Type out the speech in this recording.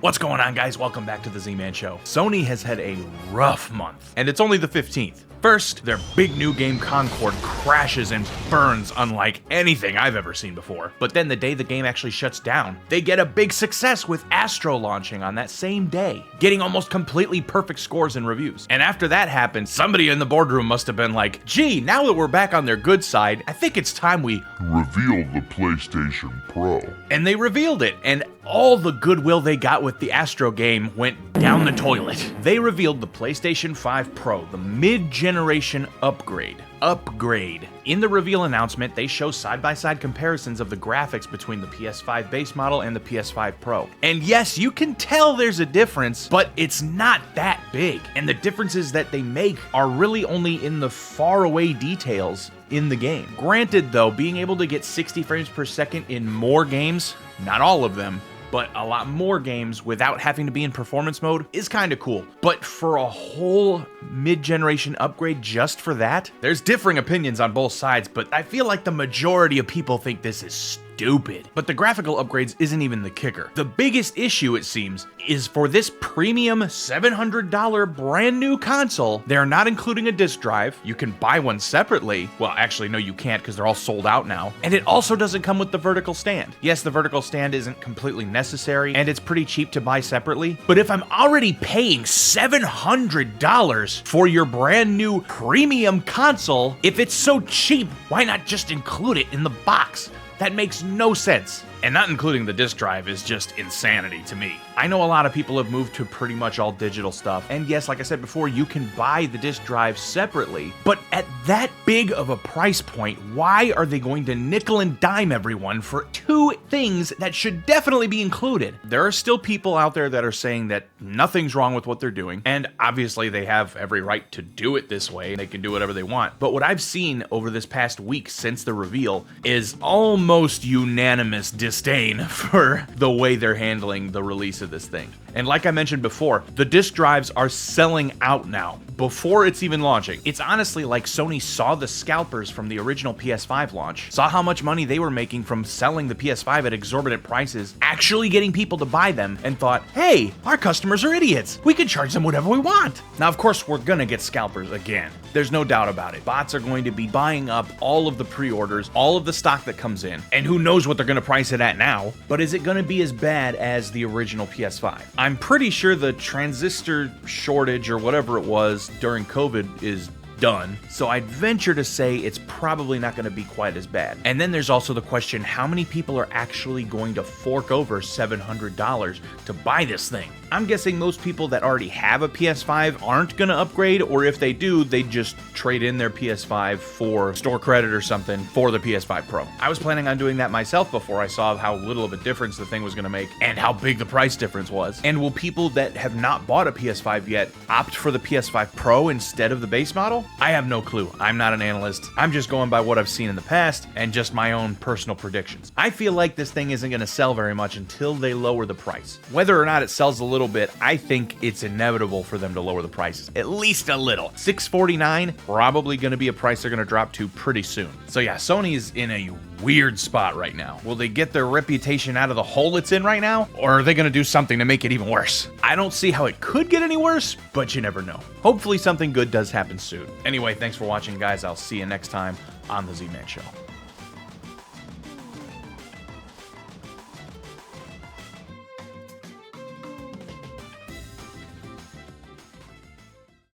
What's going on, guys? Welcome back to the Z-Man Show. Sony has had a rough month, and it's only the 15th. First, their big new game Concord crashes and burns unlike anything I've ever seen before. But then the day the game actually shuts down, they get a big success with Astro launching on that same day, getting almost completely perfect scores and reviews. And after that happened, somebody in the boardroom must have been like, gee, now that we're back on their good side, I think it's time we reveal the PlayStation Pro. And they revealed it, and all the goodwill they got with the Astro game went down the toilet. They revealed the PlayStation 5 Pro, the mid-generation upgrade. In the reveal announcement, they show side-by-side comparisons of the graphics between the PS5 base model and the PS5 Pro. And yes, you can tell there's a difference, but it's not that big. And the differences that they make are really only in the faraway details in the game. Granted though, being able to get 60 frames per second in more games, not all of them, but a lot more games without having to be in performance mode is kind of cool. But for a whole mid-generation upgrade just for that, there's differing opinions on both sides, but I feel like the majority of people think this is stupid. But the graphical upgrades isn't even the kicker. The biggest issue, it seems, is for this premium $700 brand new console, they're not including a disc drive. You can buy one separately. Well, actually, no, you can't because they're all sold out now. And it also doesn't come with the vertical stand. Yes, the vertical stand isn't completely necessary and it's pretty cheap to buy separately. But if I'm already paying $700 for your brand new premium console, if it's so cheap, why not just include it in the box? That makes no sense. And not including the disc drive is just insanity to me. I know a lot of people have moved to pretty much all digital stuff, and yes, like I said before, you can buy the disc drive separately, but at that big of a price point, why are they going to nickel and dime everyone for two things that should definitely be included? There are still people out there that are saying that nothing's wrong with what they're doing, and obviously they have every right to do it this way, they can do whatever they want. But what I've seen over this past week since the reveal is almost unanimous disdain for the way they're handling the release of this thing. And like I mentioned before, the disc drives are selling out now, before it's even launching. It's honestly like Sony saw the scalpers from the original PS5 launch, saw how much money they were making from selling the PS5 at exorbitant prices, actually getting people to buy them, and thought, hey, our customers are idiots. We can charge them whatever we want. Now, of course, we're gonna get scalpers again. There's no doubt about it. Bots are going to be buying up all of the pre-orders, all of the stock that comes in, and who knows what they're gonna price it at now. But is it gonna be as bad as the original PS5? I'm pretty sure the transistor shortage or whatever it was during COVID is done, so I'd venture to say it's probably not going to be quite as bad. And then there's also the question, how many people are actually going to fork over $700 to buy this thing? I'm guessing most people that already have a PS5 aren't going to upgrade, or if they do, they just trade in their PS5 for store credit or something for the PS5 Pro. I was planning on doing that myself before I saw how little of a difference the thing was going to make and how big the price difference was. And will people that have not bought a PS5 yet opt for the PS5 Pro instead of the base model? I have no clue. I'm not an analyst. I'm just going by what I've seen in the past and just my own personal predictions. I feel like this thing isn't going to sell very much until they lower the price. Whether or not it sells a little bit, I think it's inevitable for them to lower the prices. At least a little. $649, probably going to be a price they're going to drop to pretty soon. So yeah, Sony is in a weird spot right now. Will they get their reputation out of the hole it's in right now? Or are they going to do something to make it even worse? I don't see how it could get any worse, but you never know. Hopefully something good does happen soon. Anyway, thanks for watching, guys. I'll see you next time on The Z-Man Show.